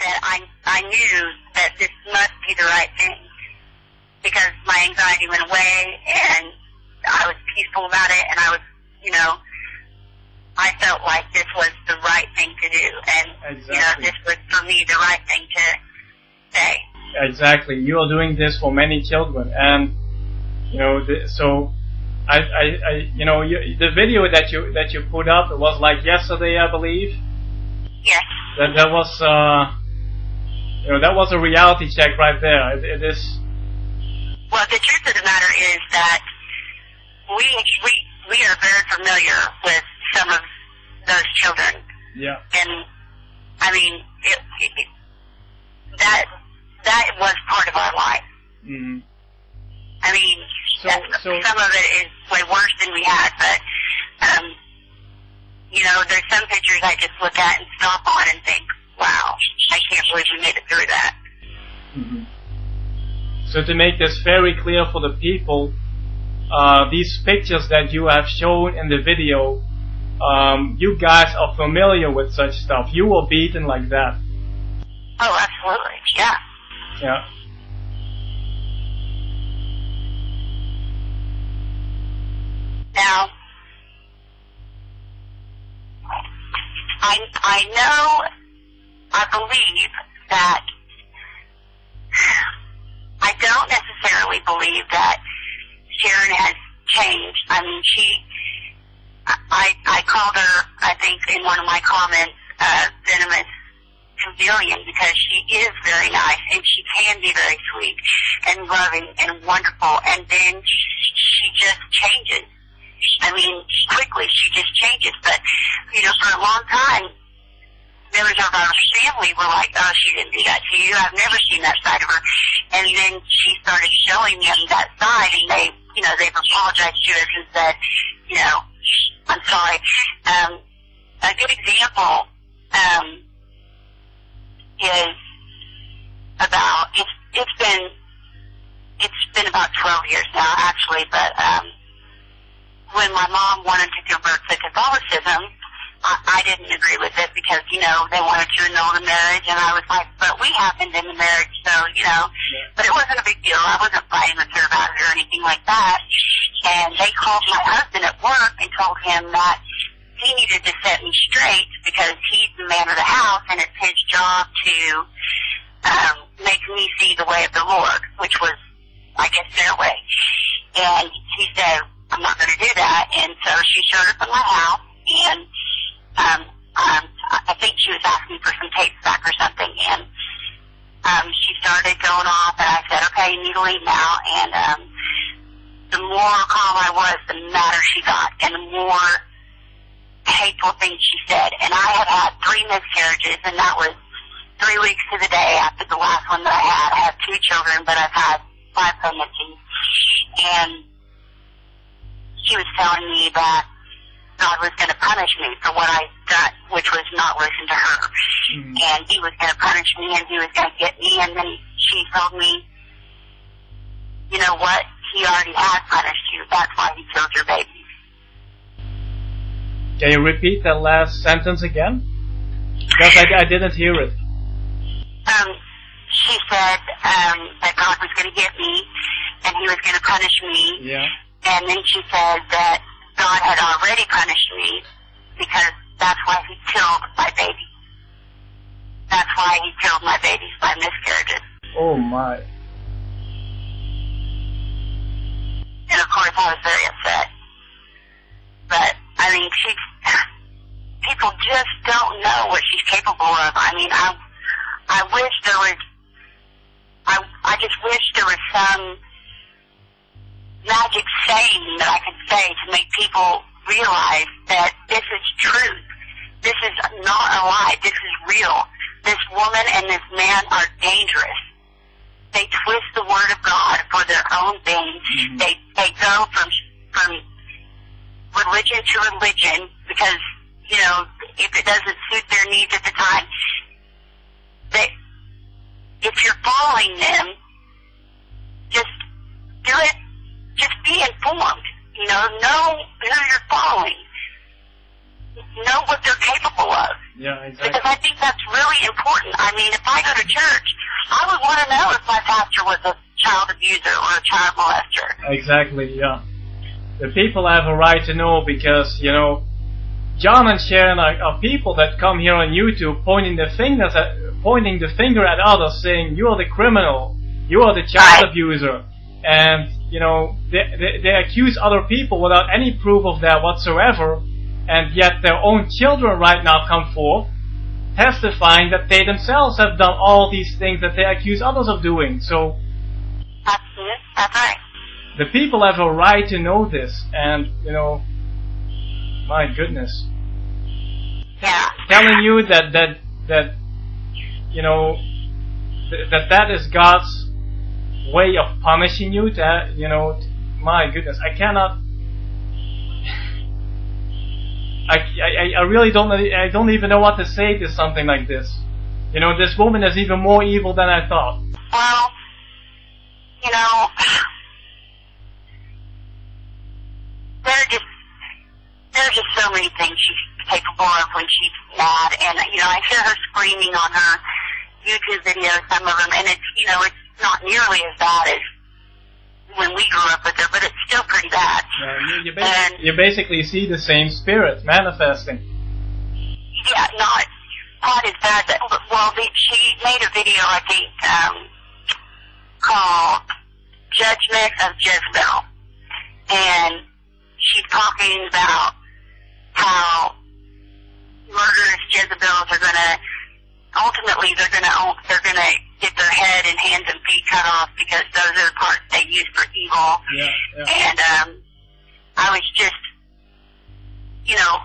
that I knew that this must be the right thing, because my anxiety went away and I was peaceful about it, and I was, I felt like this was the right thing to do, and this was for me the right thing to say. Exactly. You are doing this for many children, and so the video that you put up, it was like yesterday, I believe. Yes. That was that was a reality check right there. It is. Well, the truth of the matter is that we are very familiar with some of those children. Yeah. And I mean, that was part of our life. Mm-hmm. I mean, some of it is way worse than we had, but there's some pictures I just look at and stop on and think, wow, I can't believe we made it through that. Mm-hmm. So to make this very clear for the people, these pictures that you have shown in the video, you guys are familiar with such stuff. You were beaten like that. Oh, absolutely, yeah. Yeah. Now, I believe that, I don't necessarily believe that Sheren has changed. I mean, I called her, I think, in one of my comments, venomous chameleon, because she is very nice, and she can be very sweet and loving and wonderful, and then she just changes. I mean, quickly she just changes, but, for a long time, members of our family were like, oh, she didn't do that to you. I've never seen that side of her. And then she started showing them that side, and they've apologized to us and said, I'm sorry. A good example is about, it's been about 12 years now, actually, but when my mom wanted to convert to Catholicism, I didn't agree with it because, they wanted to annul the marriage, and I was like, but we happened in the marriage, so, but it wasn't a big deal. I wasn't fighting with her about it or anything like that. And they called my husband at work and told him that he needed to set me straight because he's the man of the house, and it's his job to make me see the way of the Lord, which was, I guess, their way. And he said, I'm not going to do that. And so she showed up at my house, and I think she was asking for some tapes back or something, and she started going off, and I said, okay, you need to leave now. And the more calm I was, the madder she got, and the more hateful things she said. And I had had 3 miscarriages, and that was 3 weeks to the day after the last one that I had. I have 2 children, but I've had 5 pregnancies. And she was telling me that God was going to punish me for what I done, which was not listen to her. Mm-hmm. And he was going to punish me, and he was going to get me. And then she told me, you know what? He already has punished you. That's why he killed your babies. Can you repeat that last sentence again? Because I didn't hear it. She said that God was going to get me, and he was going to punish me. Yeah. And then she said that God had already punished me because that's why he killed my baby. That's why he killed my babies by miscarriages. Oh, my. And, of course, I was very upset. But, I mean, people just don't know what she's capable of. I mean, I wish there was, I just wish there was some magic saying that I could say to make people realize that this is truth. This is not a lie. This is real. This woman and this man are dangerous. They twist the word of God for their own thing. Mm-hmm. They go from religion to religion because, if it doesn't suit their needs at the time, if you're following them, just do it. Just be informed. Know who you're following. Know what they're capable of. Yeah, exactly. Because I think think that's really important. I mean, if I go to church, I would want to know if my pastor was a child abuser or a child molester. Exactly, yeah. The people have a right to know because, you know, John and Sharon are people that come here on YouTube pointing the finger at others, saying, you are the criminal, you are the child abuser. And, you know, they accuse other people without any proof of that whatsoever, and yet their own children right now come forth testifying that they themselves have done all these things that they accuse others of doing. So, that's right. The people have a right to know this, and, you know, my goodness. Yeah. Telling you that you know, that is God's way of punishing you, that, you know, my goodness, I cannot, I really don't even know what to say to something like this. You know, this woman is even more evil than I thought. Well, you know, there are just so many things she's capable of when she's mad, and, you know, I hear her screaming on her YouTube videos, some of them, and it's, you know, it's not nearly as bad as when we grew up with her, but it's still pretty bad. You basically see the same spirit manifesting. Yeah, not as bad. Well, she made a video, I think, called Judgment of Jezebel, and she's talking about how murderous Jezebels are going to, ultimately they're going to get their head and hands and feet cut off because those are the parts they use for evil. Yeah. And I was just, you know,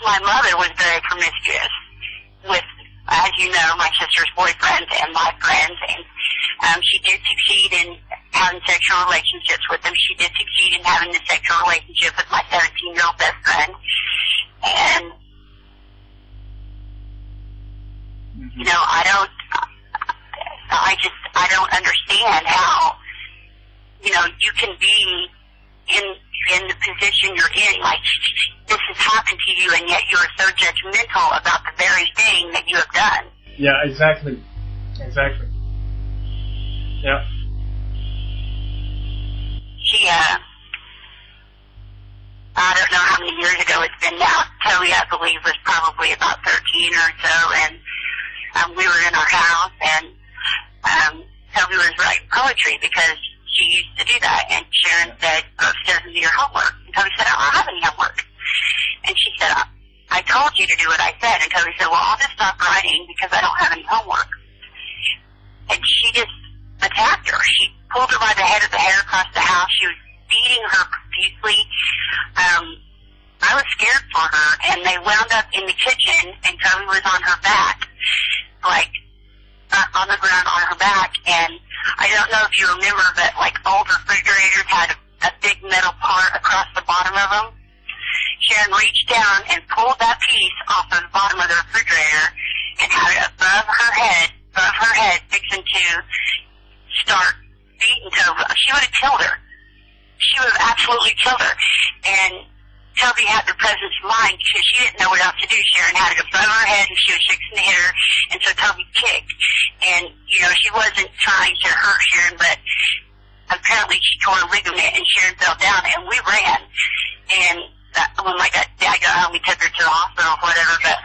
my mother was very promiscuous with, as you know, my sister's boyfriend and my friends, and she did succeed in having sexual relationships with them. She did succeed in having a sexual relationship with my 17-year-old best friend. And, you know, I don't understand how, you know, you can be in the position you're in, like, this has happened to you, and yet you are so judgmental about the very thing that you have done. Yeah, exactly. Yeah. She, I don't know how many years ago it's been now. Toby, I believe, was probably about 13 or so, and we were in our house, and Toby was writing poetry because she used to do that, and Sharon said, go upstairs and do your homework. And Toby said, I don't have any homework. And she said, I told you to do what I said. And Toby said, well, I'll just stop writing because I don't have any homework. And she just attacked her. She pulled her by the head of the hair across the house. She was beating her profusely. I was scared for her, and they wound up in the kitchen, and Toby was on her back, like, on the ground on her back, and I don't know if you remember, but, like, old refrigerators had a big metal part across the bottom of them. Sharon reached down and pulled that piece off of the bottom of the refrigerator and had it above her head, fixing to start beating Toby. She would have killed her. She would have absolutely killed her. And Toby had the presence of mind because she didn't know what else to do. Sharon had it above her head and she was fixing to hit her, and so Toby kicked. And, you know, she wasn't trying to hurt Sharon, but apparently she tore a ligament and Sharon fell down, and we ran. And when my dad got home, we took her to the hospital or whatever, but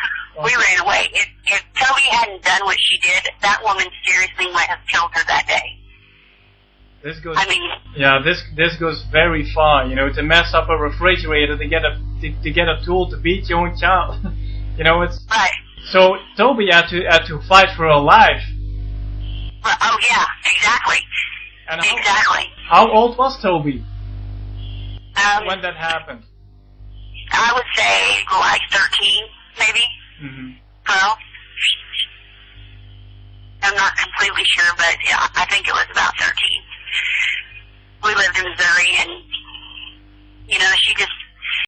we ran away. If Toby hadn't done what she did, that woman seriously might have killed her that day. This goes very far, you know, to mess up a refrigerator to get a tool to beat your own child. You know, it's right. So Toby had to fight for her life. Oh yeah, exactly. And exactly. How old was Toby when that happened? I would say like 13, maybe. Mm-hmm. 12. I'm not completely sure, but yeah, I think it was about 13. We lived in Missouri, and, you know, she just